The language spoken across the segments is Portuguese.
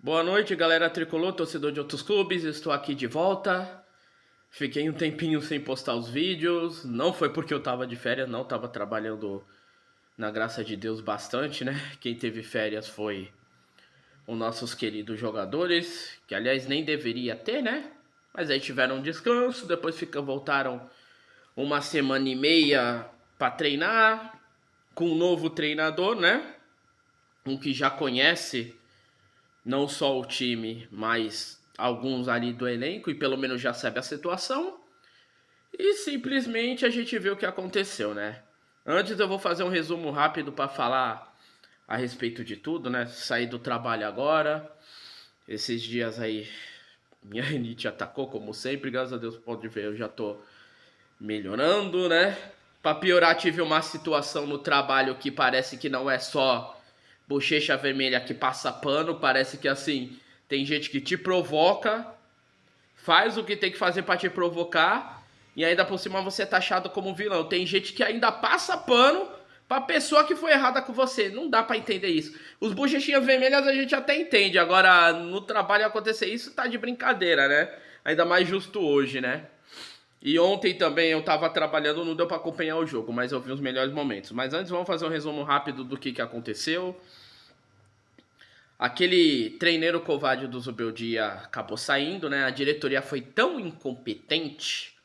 Boa noite, galera tricolor, torcedor de outros clubes. Estou aqui de volta. Fiquei um tempinho sem postar os vídeos. Não foi porque eu tava de férias, não. Tava trabalhando, na graça de Deus, bastante, né? Quem teve férias foi os nossos queridos jogadores, que aliás nem deveria ter, né? Mas aí tiveram um descanso, depois voltaram uma semana e meia para treinar com um novo treinador, né? Um que já conhece não só o time, mas alguns ali do elenco e pelo menos já sabe a situação. E simplesmente a gente vê o que aconteceu, né? Antes eu vou fazer um resumo rápido para falar a respeito de tudo, né? Saí do trabalho agora. Esses dias aí minha rinite atacou como sempre, graças a Deus pode ver, eu já tô melhorando, né? Para piorar, tive uma situação no trabalho que parece que não é só bochecha vermelha que passa pano, parece que assim, tem gente que te provoca, faz o que tem que fazer pra te provocar, e ainda por cima você é taxado como vilão. Tem gente que ainda passa pano pra pessoa que foi errada com você. Não dá pra entender isso. Os bochechinhas vermelhas a gente até entende, agora no trabalho acontecer isso tá de brincadeira, né? Ainda mais justo hoje, né? E ontem também eu tava trabalhando, não deu pra acompanhar o jogo, mas eu vi os melhores momentos. Mas antes vamos fazer um resumo rápido do que aconteceu. Aquele treineiro covarde do Zubeldia acabou saindo, né? A diretoria foi tão incompetente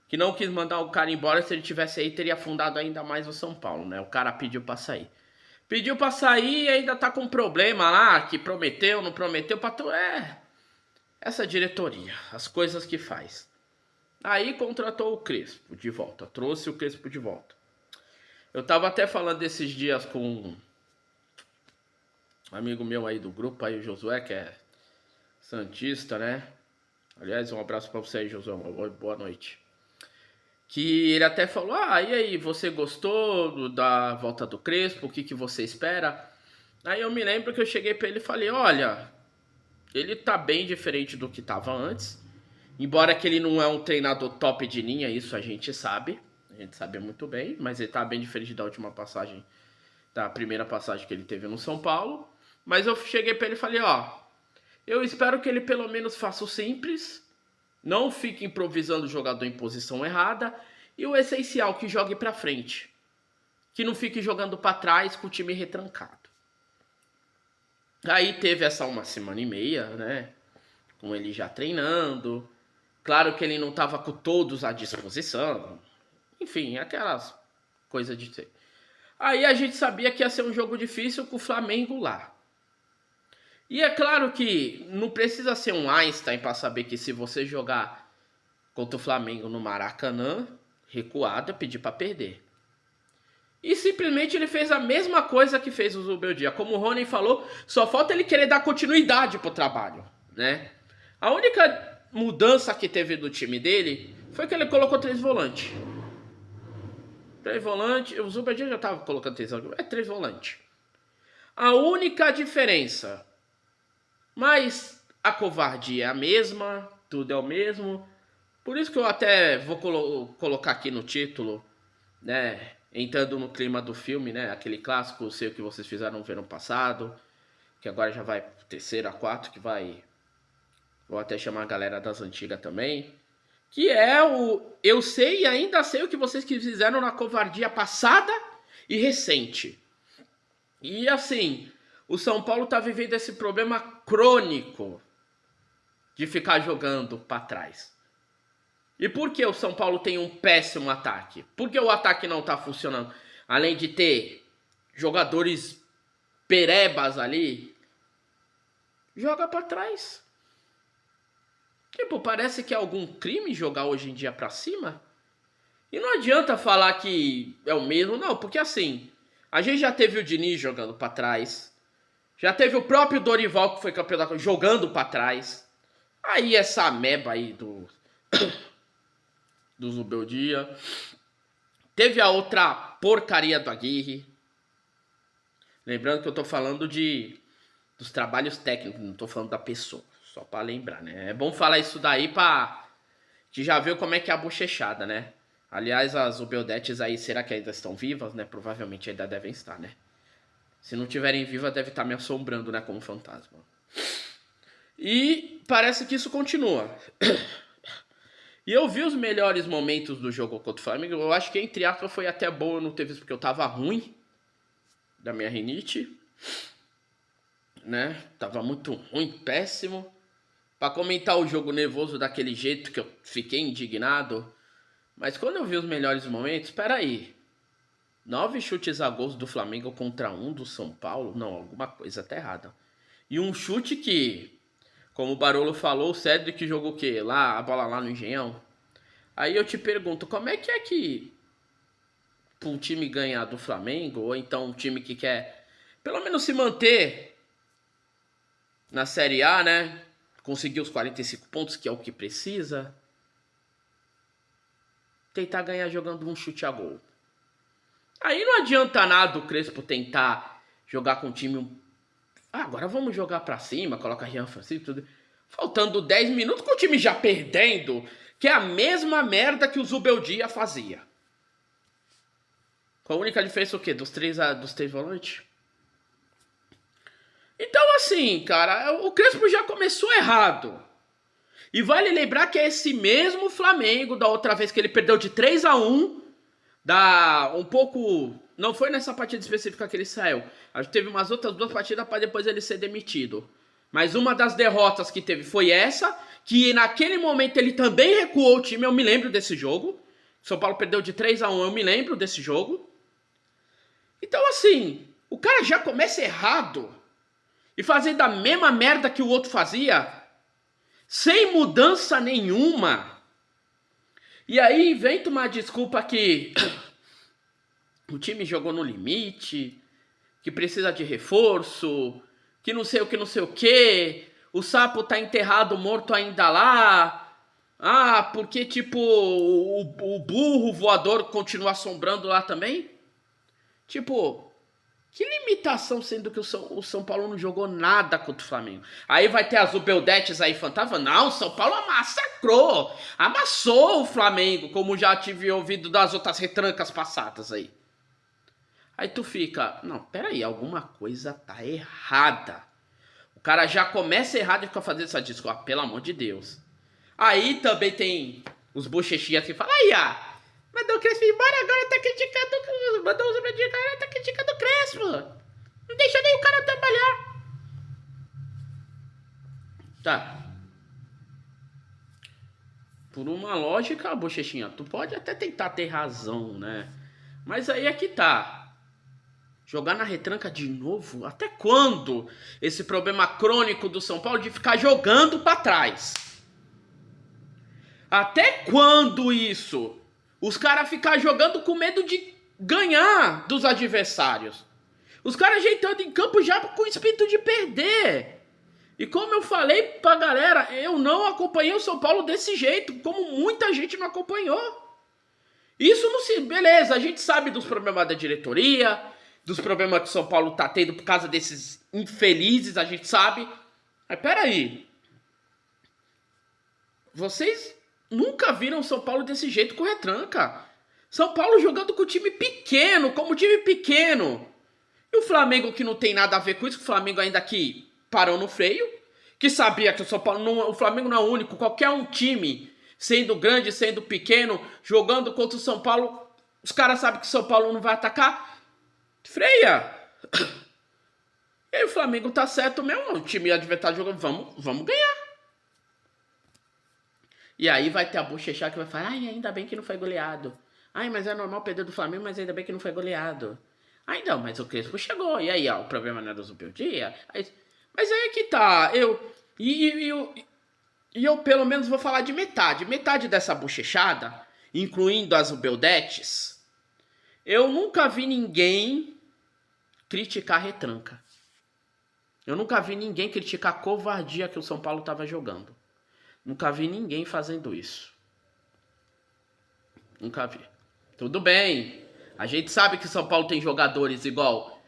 que não quis mandar o cara embora. Se ele tivesse aí, teria afundado ainda mais o São Paulo, né? O cara pediu pra sair. Pediu pra sair e ainda tá com problema lá, que prometeu, não prometeu. Essa diretoria, as coisas que faz. Aí contratou o Crespo de volta, trouxe o Crespo de volta. Eu tava até falando esses dias com um amigo meu aí do grupo, aí o Josué, que é santista, né? Aliás, um abraço pra você aí, Josué, boa noite. Que ele até falou, e aí, você gostou da volta do Crespo? O que você espera? Aí eu me lembro que eu cheguei pra ele e falei, olha, ele tá bem diferente do que tava antes. Embora que ele não é um treinador top de linha, isso a gente sabe. A gente sabe muito bem, mas ele tá bem diferente da última passagem, da primeira passagem que ele teve no São Paulo. Mas eu cheguei pra ele e falei, eu espero que ele pelo menos faça o simples, não fique improvisando o jogador em posição errada, e o essencial, que jogue pra frente. Que não fique jogando pra trás com o time retrancado. Aí teve essa uma semana e meia, né? Com ele já treinando. Claro que ele não tava com todos à disposição. Enfim, aquelas coisas de ter. Aí a gente sabia que ia ser um jogo difícil com o Flamengo lá. E é claro que não precisa ser um Einstein para saber que se você jogar contra o Flamengo no Maracanã, recuado, é pedir para perder. E simplesmente ele fez a mesma coisa que fez o Zubeldia. Como o Rony falou, só falta ele querer dar continuidade pro trabalho, né? A única mudança que teve do time dele foi que ele colocou 3 volantes. 3 volantes, o Zubeldia já tava colocando 3 volantes. É 3 volantes. A única diferença, mas a covardia é a mesma, tudo é o mesmo. Por isso que eu até vou colocar aqui no título, né? Entrando no clima do filme, né? Aquele clássico, sei o que vocês fizeram no ano passado, que agora já vai pro terceiro, a quarto, que vai. Vou até chamar a galera das antigas também. Que é o eu sei e ainda sei o que vocês fizeram na covardia passada e recente. E assim, o São Paulo tá vivendo esse problema crônico de ficar jogando para trás. E por que o São Paulo tem um péssimo ataque? Por que o ataque não tá funcionando? Além de ter jogadores perebas ali, joga para trás. Tipo, parece que é algum crime jogar hoje em dia pra cima. E não adianta falar que é o mesmo, não, porque assim, a gente já teve o Diniz jogando pra trás, já teve o próprio Dorival, que foi campeão jogando pra trás. Aí essa ameba aí do Zubeldia. Teve a outra porcaria do Aguirre. Lembrando que eu tô falando dos trabalhos técnicos, não tô falando da pessoa. Só pra lembrar, né? É bom falar isso daí pra... que já viu como é que é a bochechada, né? Aliás, as Ubeldetes aí, será que ainda estão vivas, né? Provavelmente ainda devem estar, né? Se não tiverem vivas, deve estar me assombrando, né? Como fantasma. E parece que isso continua. E eu vi os melhores momentos do jogo contra o Flamengo. Eu acho que, entre aspas, foi até bom eu não ter visto, porque eu tava ruim da minha rinite, né? Tava muito ruim, péssimo. Pra comentar o jogo nervoso daquele jeito que eu fiquei indignado. Mas quando eu vi os melhores momentos, peraí. 9 chutes a gols do Flamengo contra 1 do São Paulo? Não, alguma coisa tá errada. E um chute que, como o Barolo falou, o Cedric jogou o quê? Lá, a bola lá no Engenhão. Aí eu te pergunto, como é que um time ganhar do Flamengo, ou então um time que quer pelo menos se manter na Série A, né? Conseguir os 45 pontos, que é o que precisa. Tentar ganhar jogando um chute a gol. Aí não adianta nada o Crespo tentar jogar com o time. Agora vamos jogar pra cima, coloca Jean Francisco, tudo. Faltando 10 minutos com o time já perdendo, que é a mesma merda que o Zubeldia fazia. Com a única diferença o quê? Dos três volantes? Então assim, cara, o Crespo já começou errado. E vale lembrar que é esse mesmo Flamengo da outra vez que ele perdeu de 3-1, da um pouco, não foi nessa partida específica que ele saiu. Acho que teve umas outras 2 partidas para depois ele ser demitido. Mas uma das derrotas que teve foi essa, que naquele momento ele também recuou o time, eu me lembro desse jogo. São Paulo perdeu de 3-1, eu me lembro desse jogo. Então assim, o cara já começa errado e fazendo a mesma merda que o outro fazia, sem mudança nenhuma. E aí inventa uma desculpa que o time jogou no limite, que precisa de reforço, que não sei o que, o sapo tá enterrado, morto ainda lá. Ah, porque tipo o burro voador continua assombrando lá também? Tipo, que limitação, sendo que o São Paulo não jogou nada contra o Flamengo. Aí vai ter as Ubeldetes aí fantasma. Não, o São Paulo massacrou, amassou o Flamengo, como já tive ouvido das outras retrancas passadas aí. Aí tu fica, não, peraí, alguma coisa tá errada. O cara já começa errado e fica fazendo essa desculpa, pelo amor de Deus. Aí também tem os bochechinhas que falam, aí, mandou o Crespo embora, agora tá criticando. Mandou os obedientes, agora tá criticando o Crespo. Não deixa nem o cara trabalhar. Tá. Por uma lógica, bochechinha, tu pode até tentar ter razão, né? Mas aí é que tá. Jogar na retranca de novo? Até quando? Esse problema crônico do São Paulo de ficar jogando pra trás. Até quando isso? Os caras ficam jogando com medo de ganhar dos adversários. Os caras ajeitando em campo já com o espírito de perder. E como eu falei pra galera, eu não acompanhei o São Paulo desse jeito, como muita gente não acompanhou. Isso não se... Beleza, a gente sabe dos problemas da diretoria, dos problemas que o São Paulo tá tendo por causa desses infelizes, a gente sabe. Mas peraí. Vocês nunca viram São Paulo desse jeito com retranca. São Paulo jogando com time pequeno, como time pequeno. E o Flamengo que não tem nada a ver com isso, o Flamengo ainda que parou no freio, que sabia que o São Paulo não, o Flamengo não é o único, qualquer um time, sendo grande, sendo pequeno, jogando contra o São Paulo, os caras sabem que o São Paulo não vai atacar, freia. E aí o Flamengo tá certo mesmo, o time adversário jogando, vamos ganhar. E aí vai ter a bochechada que vai falar, ai, ainda bem que não foi goleado. Ai, mas é normal perder do Flamengo, mas ainda bem que não foi goleado. Ai, não, mas o Crespo chegou. E aí, o problema não é do Zubeldia. Mas aí é que tá. Eu pelo menos vou falar de metade. Metade dessa bochechada, incluindo as Ubeldetes, eu nunca vi ninguém criticar a retranca. Eu nunca vi ninguém criticar a covardia que o São Paulo tava jogando. Nunca vi ninguém fazendo isso. Nunca vi. Tudo bem. A gente sabe que São Paulo tem jogadores igual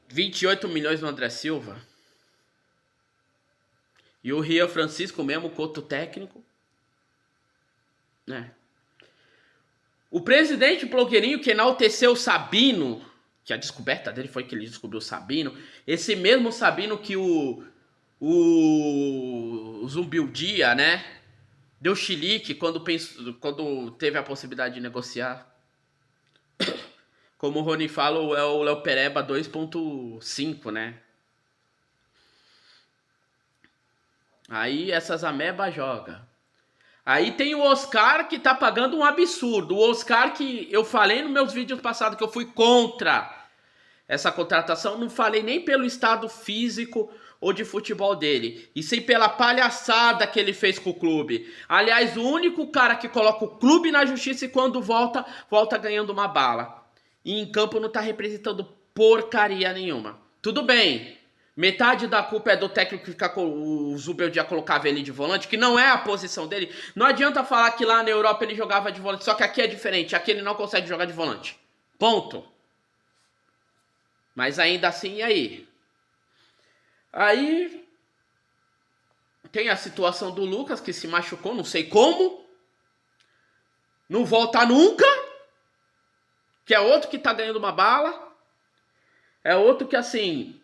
28 milhões no André Silva. E o Rian Francisco mesmo, coto técnico. Né? O presidente blogueirinho que enalteceu o Sabino, que a descoberta dele foi que ele descobriu o Sabino. Esse mesmo Sabino que o O Zumbildia, né? Deu chilique quando teve a possibilidade de negociar. Como o Rony fala, é o Léo Pereba 2.5, né? Aí essas amebas joga. Aí tem o Oscar que tá pagando um absurdo. O Oscar que eu falei nos meus vídeos passados que eu fui contra essa contratação, não falei nem pelo estado físico ou de futebol dele, e sim pela palhaçada que ele fez com o clube. Aliás, o único cara que coloca o clube na justiça e quando volta ganhando uma bala. E em campo não tá representando porcaria nenhuma. Tudo bem, metade da culpa é do técnico que fica com o Zubeldia colocava ele de volante, que não é a posição dele. Não adianta falar que lá na Europa ele jogava de volante, só que aqui é diferente, aqui ele não consegue jogar de volante. Ponto. Mas ainda assim, e aí? Aí tem a situação do Lucas que se machucou, não sei como. Não volta nunca. Que é outro que tá ganhando uma bala. É outro que assim,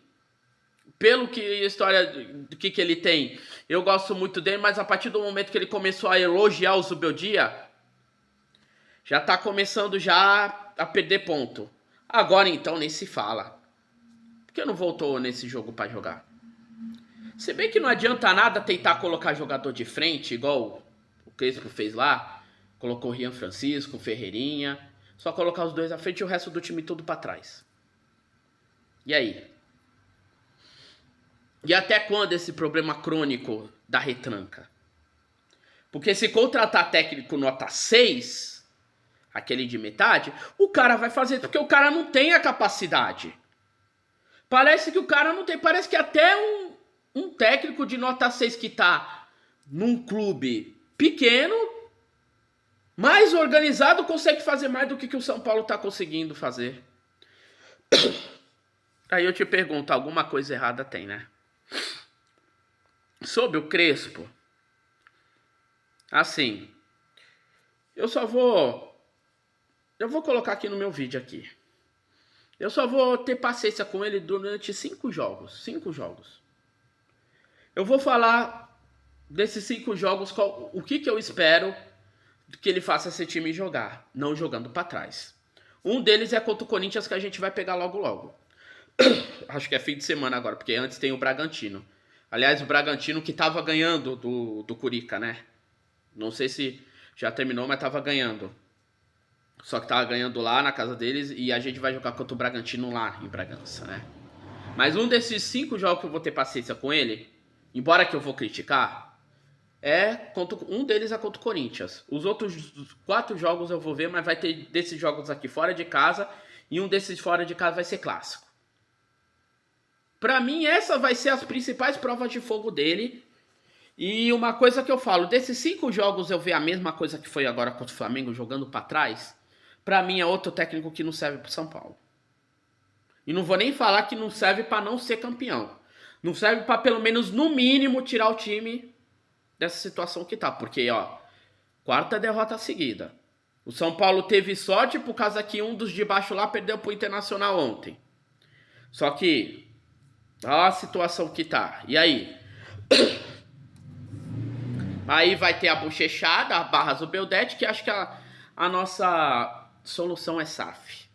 pelo que a história do que ele tem, eu gosto muito dele, mas a partir do momento que ele começou a elogiar o Zubeldia, já tá começando já a perder ponto. Agora então nem se fala. Por que não voltou nesse jogo pra jogar? Se bem que não adianta nada tentar colocar jogador de frente, igual o Crespo fez lá. Colocou o Rian Francisco, o Ferreirinha. Só colocar os dois à frente e o resto do time tudo pra trás. E aí? E até quando esse problema crônico da retranca? Porque se contratar técnico nota 6, aquele de metade, o cara vai fazer porque o cara não tem a capacidade. Parece que o cara não tem. Parece que até um técnico de nota 6 que tá num clube pequeno, mais organizado, consegue fazer mais do que o São Paulo tá conseguindo fazer. Aí eu te pergunto, alguma coisa errada tem, né? Sobre o Crespo, assim, eu vou colocar aqui no meu vídeo aqui. Eu só vou ter paciência com ele durante 5 jogos. 5 jogos. Eu vou falar desses 5 jogos, o que eu espero que ele faça esse time jogar, não jogando pra trás. Um deles é contra o Corinthians, que a gente vai pegar logo logo. Acho que é fim de semana agora, porque antes tem o Bragantino. Aliás, o Bragantino que tava ganhando do Curica, né? Não sei se já terminou, mas tava ganhando. Só que tava ganhando lá na casa deles e a gente vai jogar contra o Bragantino lá em Bragança, né? Mas um desses 5 jogos que eu vou ter paciência com ele, embora que eu vou criticar, um deles é contra o Corinthians. Os outros 4 jogos eu vou ver, mas vai ter desses jogos aqui fora de casa e um desses fora de casa vai ser clássico. Pra mim, essa vai ser as principais provas de fogo dele. E uma coisa que eu falo, desses 5 jogos eu ver a mesma coisa que foi agora contra o Flamengo, jogando pra trás, pra mim é outro técnico que não serve pro São Paulo. E não vou nem falar que não serve pra não ser campeão. Não serve pra pelo menos, no mínimo, tirar o time dessa situação que tá. Porque, ó, 4ª derrota seguida. O São Paulo teve sorte por causa que um dos de baixo lá perdeu pro Internacional ontem. Só que, olha a situação que tá. E aí? Aí vai ter a bochechada, a barra Zubeldia, que acho que a nossa solução é SAF.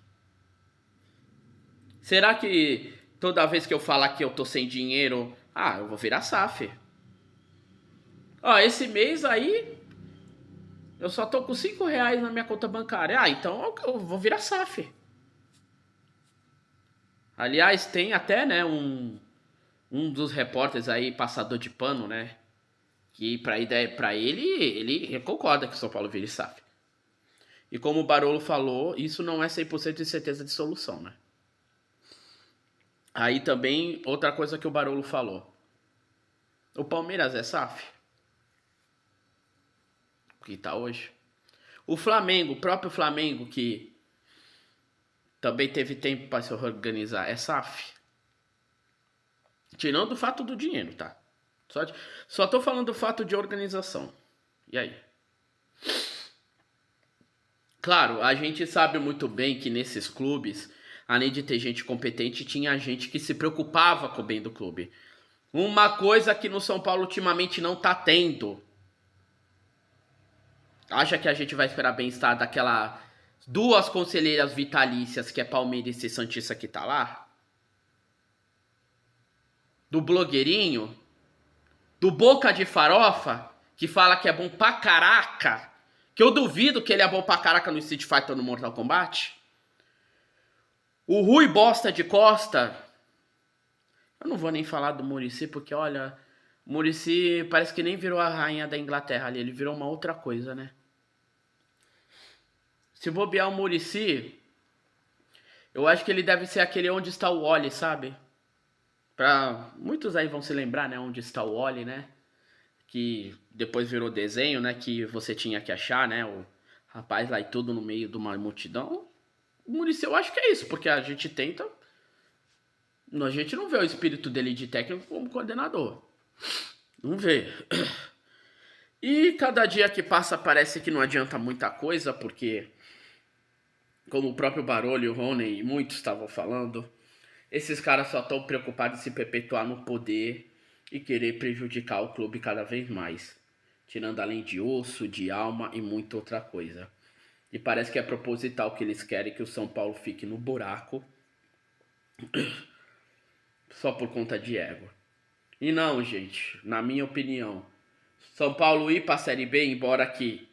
Será que toda vez que eu falar que eu tô sem dinheiro, eu vou virar SAF? Ó, esse mês aí, eu só tô com R$5 na minha conta bancária. Então eu vou virar SAF. Aliás, tem até, né, um dos repórteres aí, passador de pano, né? Que pra ele concorda que o São Paulo vire SAF. E como o Barolo falou, isso não é 100% de certeza de solução, né? Aí também, outra coisa que o Barolo falou. O Palmeiras é SAF? Que tá hoje. O Flamengo, o próprio Flamengo, que também teve tempo para se organizar, é SAF? Tirando o fato do dinheiro, tá? Só tô falando do fato de organização. E aí? Claro, a gente sabe muito bem que nesses clubes, além de ter gente competente, tinha gente que se preocupava com o bem do clube. Uma coisa que no São Paulo ultimamente não tá tendo. Acha que a gente vai esperar bem-estar daquela duas conselheiras vitalícias que é palmeirense e santista que tá lá? Do blogueirinho? Do boca de farofa? Que fala que é bom pra caraca? Que eu duvido que ele é bom pra caraca no Street Fighter ou no Mortal Kombat? O Rui Bosta de Costa. Eu não vou nem falar do Muricy, porque olha, o Muricy parece que nem virou a rainha da Inglaterra ali, ele virou uma outra coisa, né? Se bobear o Muricy, eu acho que ele deve ser aquele Onde Está o Wally, sabe? Muitos aí vão se lembrar, né? Onde Está o Wally, né? Que depois virou desenho, né? Que você tinha que achar, né? O rapaz lá e tudo no meio de uma multidão. O Muricy eu acho que é isso, porque a gente tenta. A gente não vê o espírito dele de técnico como coordenador. Não vê. E cada dia que passa parece que não adianta muita coisa, porque, como o próprio Barolo e o Rony e muitos estavam falando, esses caras só estão preocupados em se perpetuar no poder e querer prejudicar o clube cada vez mais, tirando além de osso, de alma e muita outra coisa. E parece que é proposital que eles querem que o São Paulo fique no buraco só por conta de ego. E não, gente, na minha opinião, São Paulo ir para a Série B, embora que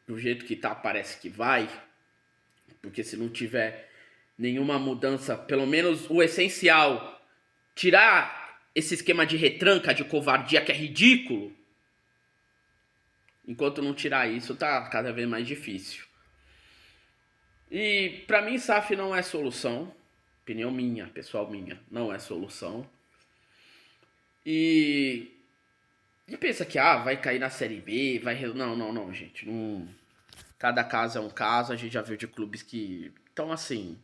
do jeito que tá parece que vai, porque se não tiver nenhuma mudança, pelo menos o essencial, tirar esse esquema de retranca, de covardia que é ridículo, enquanto não tirar isso, tá cada vez mais difícil. E pra mim SAF não é solução, opinião minha, pessoal minha, não é solução. E pensa que vai cair na Série B, vai... Não, gente, não... Cada caso é um caso, a gente já viu de clubes que... Então, assim,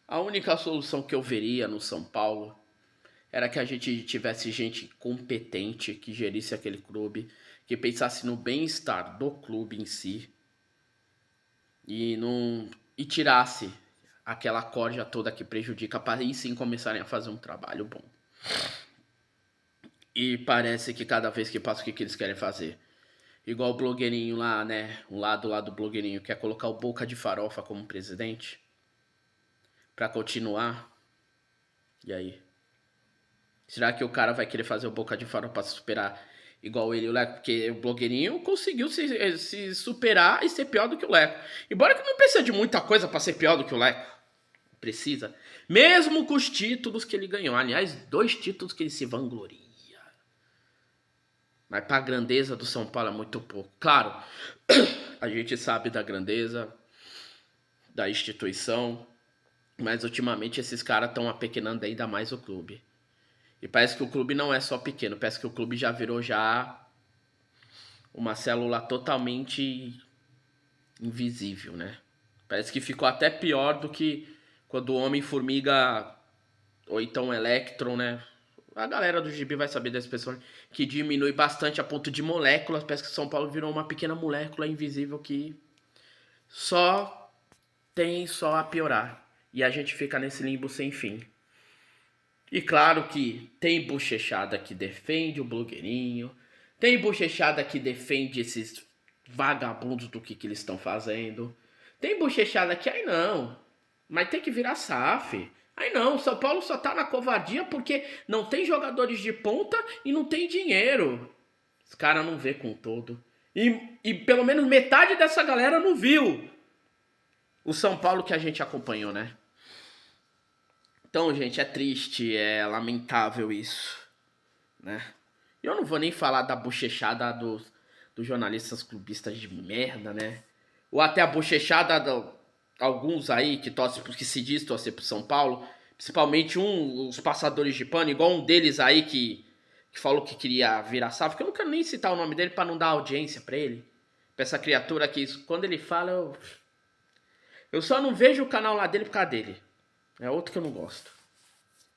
a única solução que eu veria no São Paulo era que a gente tivesse gente competente que gerisse aquele clube, que pensasse no bem-estar do clube em si e tirasse aquela corja toda que prejudica para aí sim começarem a fazer um trabalho bom. E parece que cada vez que passa, o que eles querem fazer? Igual o blogueirinho lá, né? O lado lá do blogueirinho quer colocar o Boca de Farofa como presidente pra continuar. E aí? Será que o cara vai querer fazer o Boca de Farofa pra superar igual ele e o Leco? Porque o blogueirinho conseguiu se superar e ser pior do que o Leco. Embora que não precisa de muita coisa pra ser pior do que o Leco. Precisa. Mesmo com os títulos que ele ganhou. Aliás, 2 títulos que ele se vangloria. Mas pra grandeza do São Paulo é muito pouco. Claro, a gente sabe da grandeza da instituição, mas ultimamente esses caras estão apequenando ainda mais o clube. E parece que o clube não é só pequeno, parece que o clube já virou já uma célula totalmente invisível, né? Parece que ficou até pior do que quando o Homem-Formiga ou então o Electron, né? A galera do gibi vai saber dessa pessoa que diminui bastante a ponto de moléculas. Parece que São Paulo virou uma pequena molécula invisível que só tem só a piorar. E a gente fica nesse limbo sem fim. E claro que tem bochechada que defende o blogueirinho. Tem bochechada que defende esses vagabundos do que eles estão fazendo. Tem bochechada que, aí não, mas tem que virar SAF. Aí não, São Paulo só tá na covardia porque não tem jogadores de ponta e não tem dinheiro. Os caras não vê com todo. E pelo menos metade dessa galera não viu o São Paulo que a gente acompanhou, né? Então, gente, é triste, é lamentável isso, né? Eu não vou nem falar da bochechada dos jornalistas clubistas de merda, né? Ou até a bochechada alguns aí que se diz torcer pro São Paulo, principalmente os passadores de pano, igual um deles aí que falou que queria virar SAF, que eu não quero nem citar o nome dele pra não dar audiência pra ele. Pra essa criatura que quando ele fala, eu só não vejo o canal lá dele por causa dele. É outro que eu não gosto.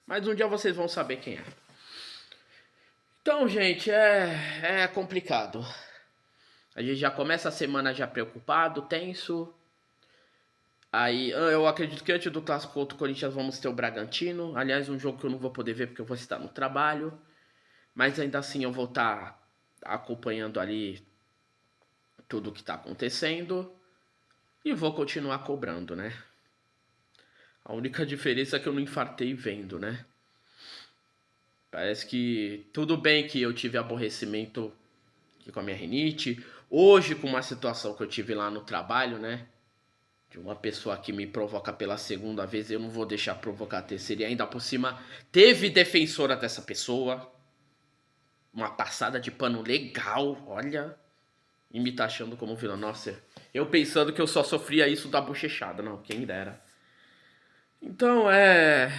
Mas um dia vocês vão saber quem é. Então, gente, é complicado. A gente já começa a semana já preocupado, tenso. Aí, eu acredito que antes do clássico contra o Corinthians vamos ter o Bragantino. Aliás, um jogo que eu não vou poder ver porque eu vou estar no trabalho. Mas ainda assim eu vou estar acompanhando ali tudo que está acontecendo. E vou continuar cobrando, né? A única diferença é que eu não infartei vendo, né? Parece que tudo bem que eu tive aborrecimento aqui com a minha rinite. Hoje, com uma situação que eu tive lá no trabalho, né? De uma pessoa que me provoca pela segunda vez, eu não vou deixar provocar a terceira. E ainda por cima, teve defensora dessa pessoa. Uma passada de pano legal, olha. E me taxando como vilão. Nossa, eu pensando que eu só sofria isso da bochechada. Não, quem dera. Então é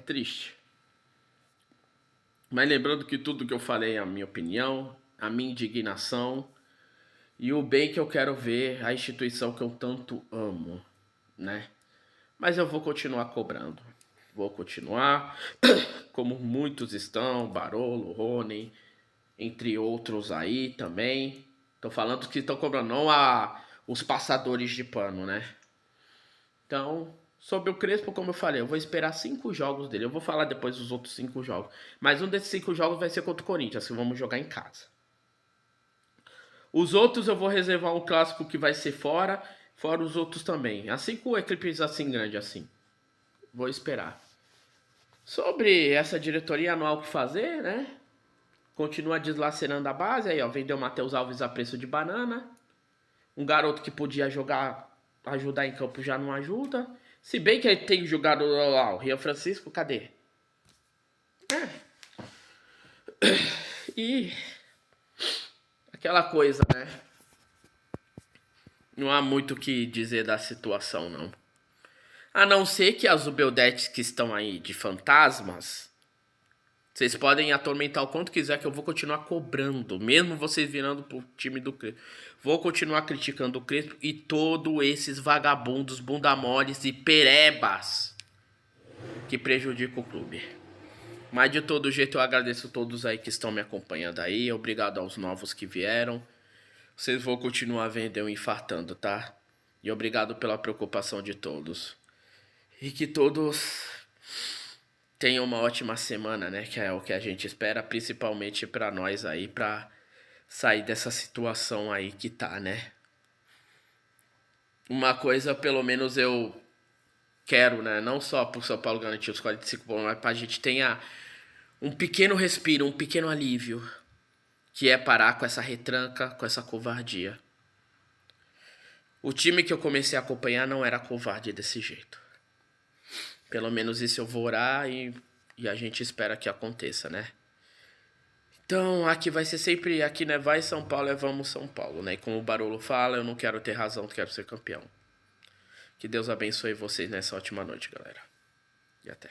triste. Mas lembrando que tudo que eu falei é a minha opinião, a minha indignação e o bem que eu quero ver a instituição que eu tanto amo, né? Mas eu vou continuar cobrando. Vou continuar, como muitos estão, Barolo, Rony, entre outros aí também. Tô falando que estão cobrando, não os passadores de pano, né? Então, sobre o Crespo, como eu falei, eu vou esperar 5 jogos dele. Eu vou falar depois dos outros 5 jogos. Mas um desses 5 jogos vai ser contra o Corinthians, que vamos jogar em casa. Os outros eu vou reservar um clássico que vai ser fora os outros também. Assim com equipes assim grande assim. Vou esperar. Sobre essa diretoria não há o que fazer, né? Continua deslacerando a base. Aí, ó, vendeu o Matheus Alves a preço de banana. Um garoto que podia ajudar em campo já não ajuda. Se bem que ele tem jogado lá, o Rian Francisco, cadê? E aquela coisa, né? Não há muito o que dizer da situação, não. A não ser que as Ubeldetes que estão aí de fantasmas, vocês podem atormentar o quanto quiser que eu vou continuar cobrando, mesmo vocês virando pro time do Crespo. Vou continuar criticando o Crespo e todos esses vagabundos, bundamoles e perebas que prejudicam o clube. Mas de todo jeito eu agradeço a todos aí que estão me acompanhando aí. Obrigado aos novos que vieram. Vocês vão continuar vendo eu infartando, tá? E obrigado pela preocupação de todos. E que todos tenham uma ótima semana, né? Que é o que a gente espera, principalmente pra nós aí, pra sair dessa situação aí que tá, né? Uma coisa, pelo menos eu quero, né? Não só pro São Paulo garantir os 45 pontos, mas pra gente tenha um pequeno respiro, um pequeno alívio, que é parar com essa retranca, com essa covardia. O time que eu comecei a acompanhar não era covarde desse jeito. Pelo menos isso eu vou orar e a gente espera que aconteça, né? Então, aqui vai ser sempre, aqui não é vai São Paulo, é vamos São Paulo, né? E como o Barolo fala, eu não quero ter razão, quero ser campeão. Que Deus abençoe vocês nessa ótima noite, galera. E até.